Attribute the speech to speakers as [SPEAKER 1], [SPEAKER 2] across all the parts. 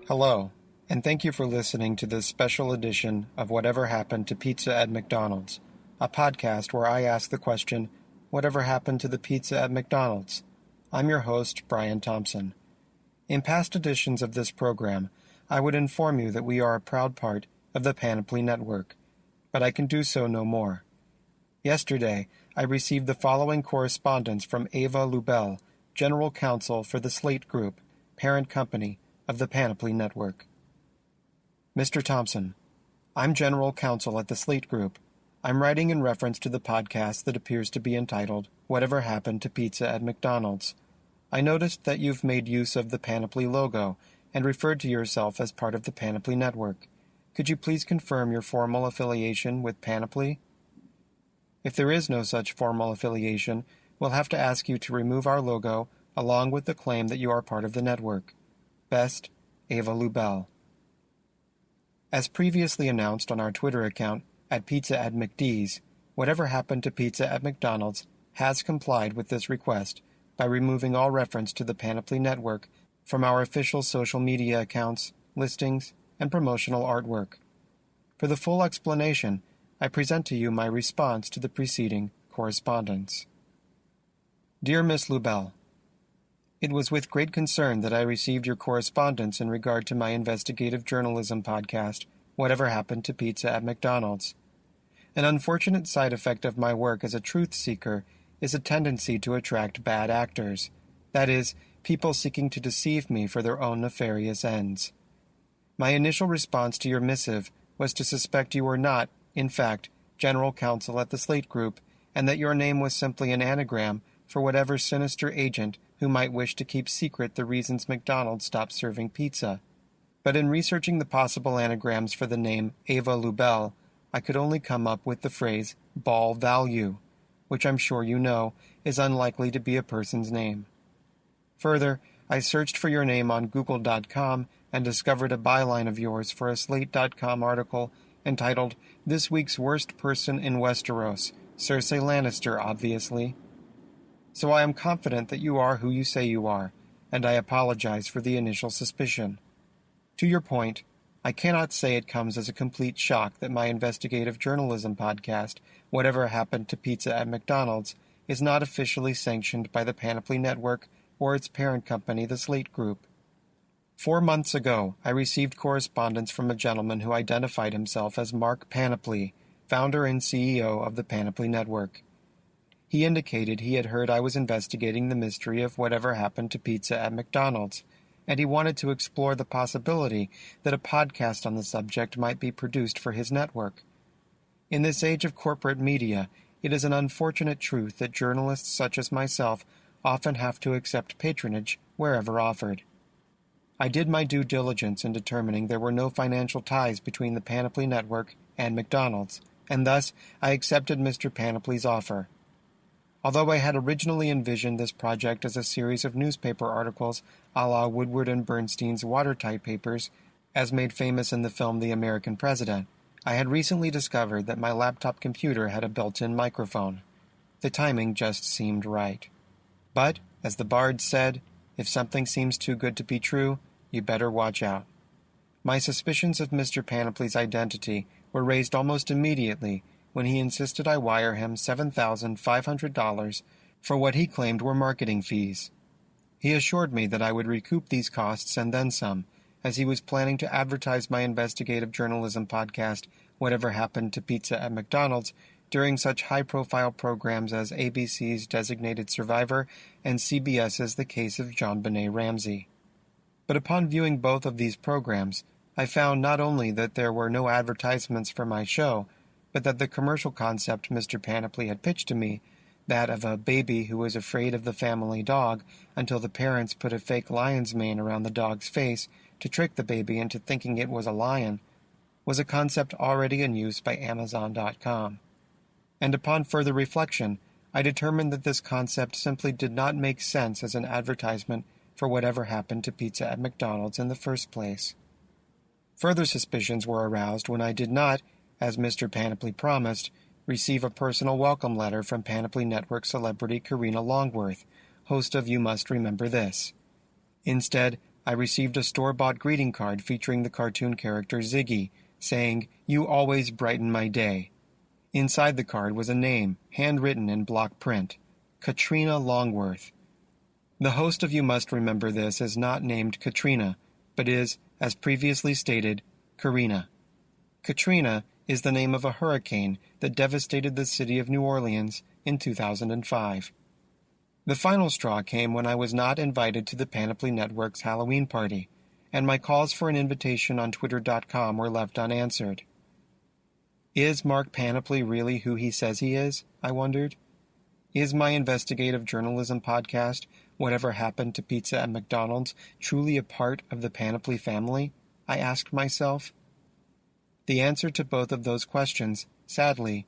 [SPEAKER 1] Hello, and thank you for listening to this special edition of Whatever Happened to Pizza at McDonald's, a podcast where I ask the question, whatever happened to the pizza at McDonald's? I'm your host, Brian Thompson. In past editions of this program, I would inform you that we are a proud part of the Panoply Network, but I can do so no more. Yesterday, I received the following correspondence from Ava Lubell, General Counsel for the Slate Group, parent company of the Panoply Network. Mr. Thompson, I'm General Counsel at the Slate Group. I'm writing in reference to the podcast that appears to be entitled, Whatever Happened to Pizza at McDonald's. I noticed that you've made use of the Panoply logo and referred to yourself as part of the Panoply Network. Could you please confirm your formal affiliation with Panoply? If there is no such formal affiliation, we'll have to ask you to remove our logo along with the claim that you are part of the network. Best, Ava Lubell. As previously announced on our Twitter account, at Pizza at McD's, Whatever Happened to Pizza at McDonald's has complied with this request by removing all reference to the Panoply Network from our official social media accounts, listings, and promotional artwork. For the full explanation, I present to you my response to the preceding correspondence. Dear Miss Lubell, it was with great concern that I received your correspondence in regard to my investigative journalism podcast, Whatever Happened to Pizza at McDonald's. An unfortunate side effect of my work as a truth seeker is a tendency to attract bad actors, that is, people seeking to deceive me for their own nefarious ends. My initial response to your missive was to suspect you were not, in fact, General Counsel at the Slate Group, and that your name was simply an anagram for whatever sinister agent who might wish to keep secret the reasons McDonald's stopped serving pizza. But in researching the possible anagrams for the name Ava Lubell, I could only come up with the phrase ball value, which I'm sure you know is unlikely to be a person's name. Further, I searched for your name on Google.com and discovered a byline of yours for a Slate.com article entitled This Week's Worst Person in Westeros, Cersei Lannister, obviously. So I am confident that you are who you say you are, and I apologize for the initial suspicion. To your point, I cannot say it comes as a complete shock that my investigative journalism podcast, Whatever Happened to Pizza at McDonald's, is not officially sanctioned by the Panoply Network or its parent company, the Slate Group. 4 months ago, I received correspondence from a gentleman who identified himself as Mark Panoply, founder and CEO of the Panoply Network. He indicated he had heard I was investigating the mystery of whatever happened to pizza at McDonald's, and he wanted to explore the possibility that a podcast on the subject might be produced for his network. In this age of corporate media, it is an unfortunate truth that journalists such as myself often have to accept patronage wherever offered. I did my due diligence in determining there were no financial ties between the Panoply Network and McDonald's, and thus I accepted Mr. Panoply's offer. Although I had originally envisioned this project as a series of newspaper articles a la Woodward and Bernstein's Watertight Papers, as made famous in the film The American President, I had recently discovered that my laptop computer had a built-in microphone. The timing just seemed right. But, as the bard said, if something seems too good to be true, you better watch out. My suspicions of Mr. Panoply's identity were raised almost immediately when he insisted I wire him $7,500 for what he claimed were marketing fees. He assured me that I would recoup these costs and then some, as he was planning to advertise my investigative journalism podcast, Whatever Happened to Pizza at McDonald's, during such high-profile programs as ABC's Designated Survivor and CBS's The Case of JonBenet Ramsey. But upon viewing both of these programs, I found not only that there were no advertisements for my show, but that the commercial concept Mr. Panoply had pitched to me, that of a baby who was afraid of the family dog until the parents put a fake lion's mane around the dog's face to trick the baby into thinking it was a lion, was a concept already in use by Amazon.com. And upon further reflection, I determined that this concept simply did not make sense as an advertisement for whatever happened to pizza at McDonald's in the first place. Further suspicions were aroused when I did not, as Mr. Panoply promised, receive a personal welcome letter from Panoply Network celebrity Karina Longworth, host of You Must Remember This. Instead, I received a store-bought greeting card featuring the cartoon character Ziggy, saying, "You always brighten my day." Inside the card was a name, handwritten in block print, Katrina Longworth. The host of You Must Remember This is not named Katrina, but is, as previously stated, Karina. Katrina is the name of a hurricane that devastated the city of New Orleans in 2005. The final straw came when I was not invited to the Panoply Network's Halloween party, and my calls for an invitation on Twitter.com were left unanswered. Is Mark Panoply really who he says he is? I wondered. Is my investigative journalism podcast, Whatever Happened to Pizza at McDonald's, truly a part of the Panoply family? I asked myself. The answer to both of those questions, sadly,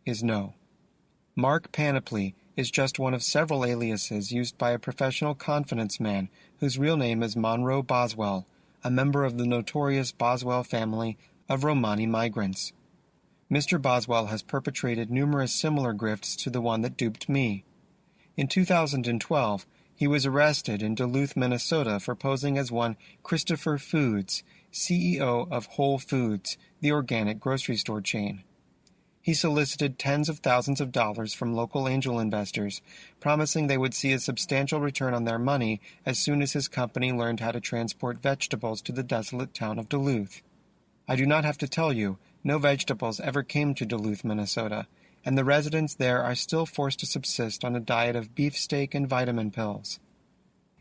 [SPEAKER 1] is no. Mark Panoply is just one of several aliases used by a professional confidence man whose real name is Monroe Boswell, a member of the notorious Boswell family of Romani migrants. Mr. Boswell has perpetrated numerous similar grifts to the one that duped me. In 2012, he was arrested in Duluth, Minnesota for posing as one Christopher Foods, CEO of Whole Foods, the organic grocery store chain. He solicited tens of thousands of dollars from local angel investors, promising they would see a substantial return on their money as soon as his company learned how to transport vegetables to the desolate town of Duluth. I do not have to tell you, no vegetables ever came to Duluth, Minnesota, and the residents there are still forced to subsist on a diet of beefsteak and vitamin pills.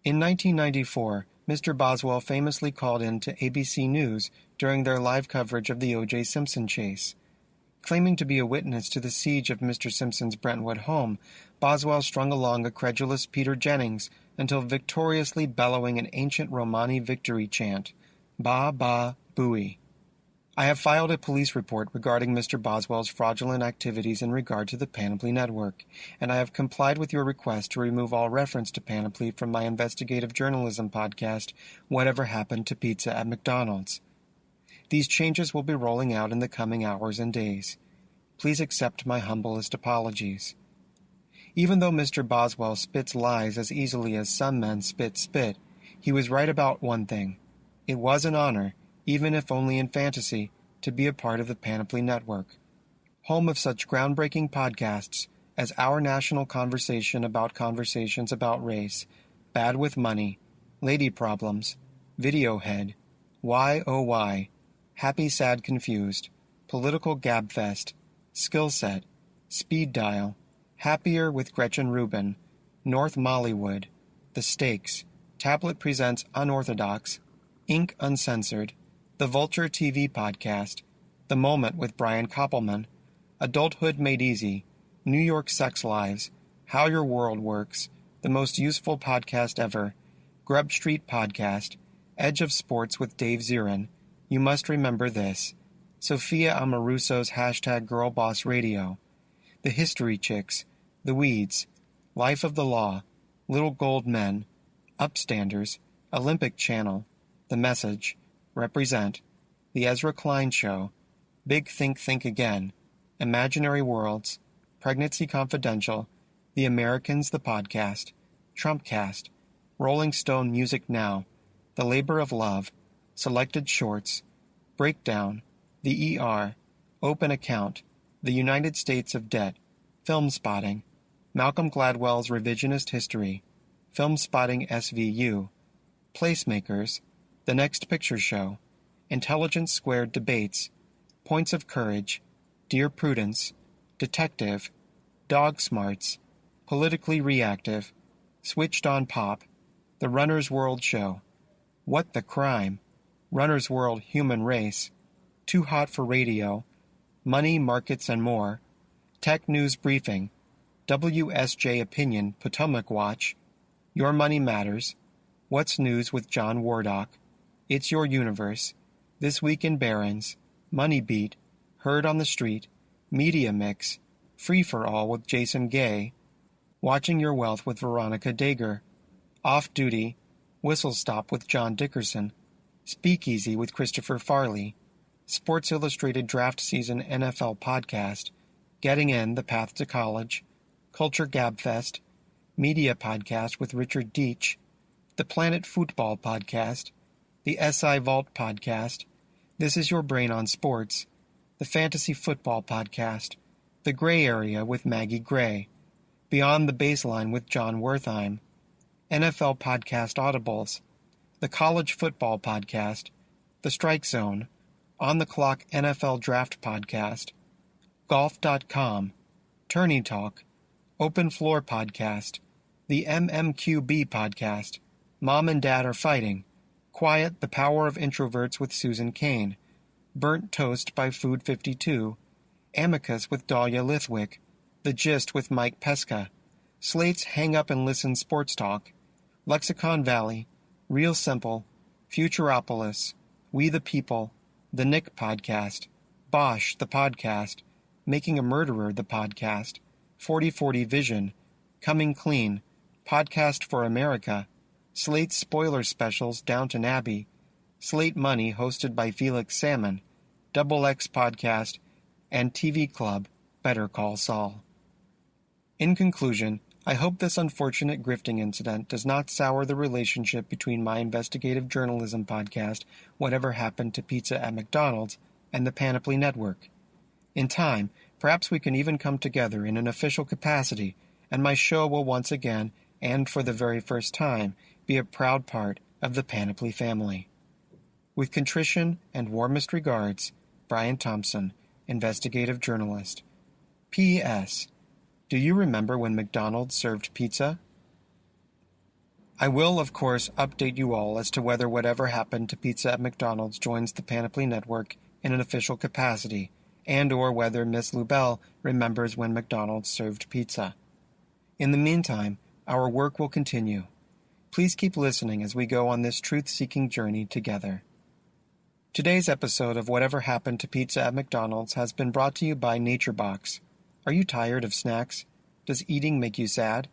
[SPEAKER 1] In 1994, Mr. Boswell famously called in to ABC News during their live coverage of the O.J. Simpson chase. Claiming to be a witness to the siege of Mr. Simpson's Brentwood home, Boswell strung along a credulous Peter Jennings until victoriously bellowing an ancient Romani victory chant, "Ba, ba, booey." I have filed a police report regarding Mr. Boswell's fraudulent activities in regard to the Panoply Network, and I have complied with your request to remove all reference to Panoply from my investigative journalism podcast, Whatever Happened to Pizza at McDonald's. These changes will be rolling out in the coming hours and days. Please accept my humblest apologies. Even though Mr. Boswell spits lies as easily as some men spit, he was right about one thing. It was an honor, even if only in fantasy, to be a part of the Panoply Network, home of such groundbreaking podcasts as Our National Conversation about Conversations about Race, Bad with Money, Lady Problems, Videohead, Why Oh Why, Happy Sad Confused, Political Gabfest, Skill Set, Speed Dial, Happier with Gretchen Rubin, North Mollywood, The Stakes, Tablet Presents Unorthodox, Ink Uncensored, The Vulture TV Podcast, The Moment with Brian Koppelman, Adulthood Made Easy, New York Sex Lives, How Your World Works, The Most Useful Podcast Ever, Grub Street Podcast, Edge of Sports with Dave Zirin, You Must Remember This, Sophia Amoruso's #GirlBossRadio, The History Chicks, The Weeds, Life of the Law, Little Gold Men, Upstanders, Olympic Channel, The Message, Represent, The Ezra Klein Show, Big Think Again, Imaginary Worlds, Pregnancy Confidential, The Americans the Podcast, Trumpcast, Rolling Stone Music Now, The Labor of Love, Selected Shorts, Breakdown, The ER, Open Account, The United States of Debt, Film Spotting, Malcolm Gladwell's Revisionist History, Film Spotting SVU, Placemakers, The Next Picture Show, Intelligence Squared Debates, Points of Courage, Dear Prudence, Detective, Dog Smarts, Politically Reactive, Switched on Pop, The Runner's World Show, What the Crime, Runner's World Human Race, Too Hot for Radio, Money, Markets, and More, Tech News Briefing, WSJ Opinion Potomac Watch, Your Money Matters, What's News with John Wardock, It's Your Universe, This Week in Barron's, Money Beat, Heard on the Street, Media Mix, Free for All with Jason Gay, Watching Your Wealth with Veronica Dager, Off Duty, Whistle Stop with John Dickerson, Speakeasy with Christopher Farley, Sports Illustrated Draft Season NFL Podcast, Getting In, The Path to College, Culture Gabfest, Media Podcast with Richard Deitch, the Planet Football Podcast, the SI Vault Podcast, This Is Your Brain on Sports, the Fantasy Football Podcast, The Gray Area with Maggie Gray, Beyond the Baseline with John Wertheim, NFL Podcast Audibles, the College Football Podcast, the Strike Zone, On the Clock NFL Draft Podcast, Golf.com, Tourney Talk, Open Floor Podcast, the MMQB Podcast, Mom and Dad Are Fighting, Quiet, The Power of Introverts with Susan Cain, Burnt Toast by Food 52, Amicus with Dahlia Lithwick, The Gist with Mike Pesca, Slate's Hang Up and Listen Sports Talk, Lexicon Valley, Real Simple, Futuropolis, We the People, The Nick Podcast, Bosch the Podcast, Making a Murderer the Podcast, 4040 Vision, Coming Clean, Podcast for America, Slate's Spoiler Specials Downton Abbey, Slate Money hosted by Felix Salmon, Double X Podcast, and TV Club, Better Call Saul. In conclusion, I hope this unfortunate grifting incident does not sour the relationship between my investigative journalism podcast, Whatever Happened to Pizza at McDonald's, and the Panoply Network. In time, perhaps we can even come together in an official capacity, and my show will once again, and for the very first time, be a proud part of the Panoply family. With contrition and warmest regards, Brian Thompson, investigative journalist. P.S. Do you remember when McDonald's served pizza? I will, of course, update you all as to whether Whatever Happened to Pizza at McDonald's joins the Panoply Network in an official capacity, and or whether Miss Lubell remembers when McDonald's served pizza. In the meantime, our work will continue. Please keep listening as we go on this truth-seeking journey together. Today's episode of Whatever Happened to Pizza at McDonald's has been brought to you by NatureBox. Are you tired of snacks? Does eating make you sad?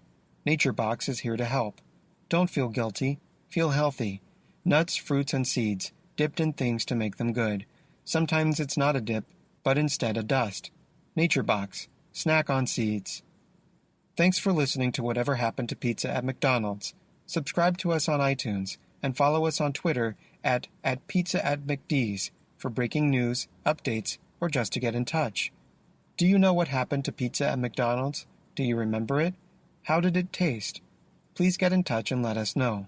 [SPEAKER 1] NatureBox is here to help. Don't feel guilty. Feel healthy. Nuts, fruits, and seeds, dipped in things to make them good. Sometimes it's not a dip, but instead a dust. NatureBox. Snack on seeds. Thanks for listening to Whatever Happened to Pizza at McDonald's. Subscribe to us on iTunes and follow us on Twitter at @pizza@McD's for breaking news, updates, or just to get in touch. Do you know what happened to pizza at McDonald's? Do you remember it? How did it taste? Please get in touch and let us know.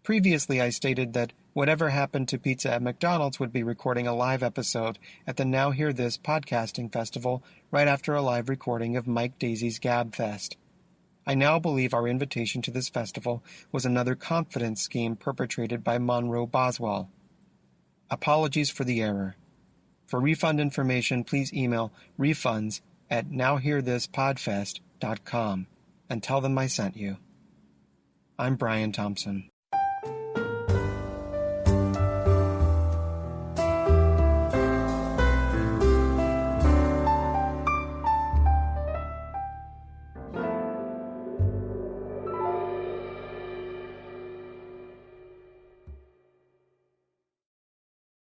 [SPEAKER 1] Previously, I stated that Whatever Happened to Pizza at McDonald's would be recording a live episode at the Now Hear This podcasting festival right after a live recording of Mike Daisy's Gab Fest. I now believe our invitation to this festival was another confidence scheme perpetrated by Monroe Boswell. Apologies for the error. For refund information, please email refunds@nowhearthispodfest.com and tell them I sent you. I'm Brian Thompson.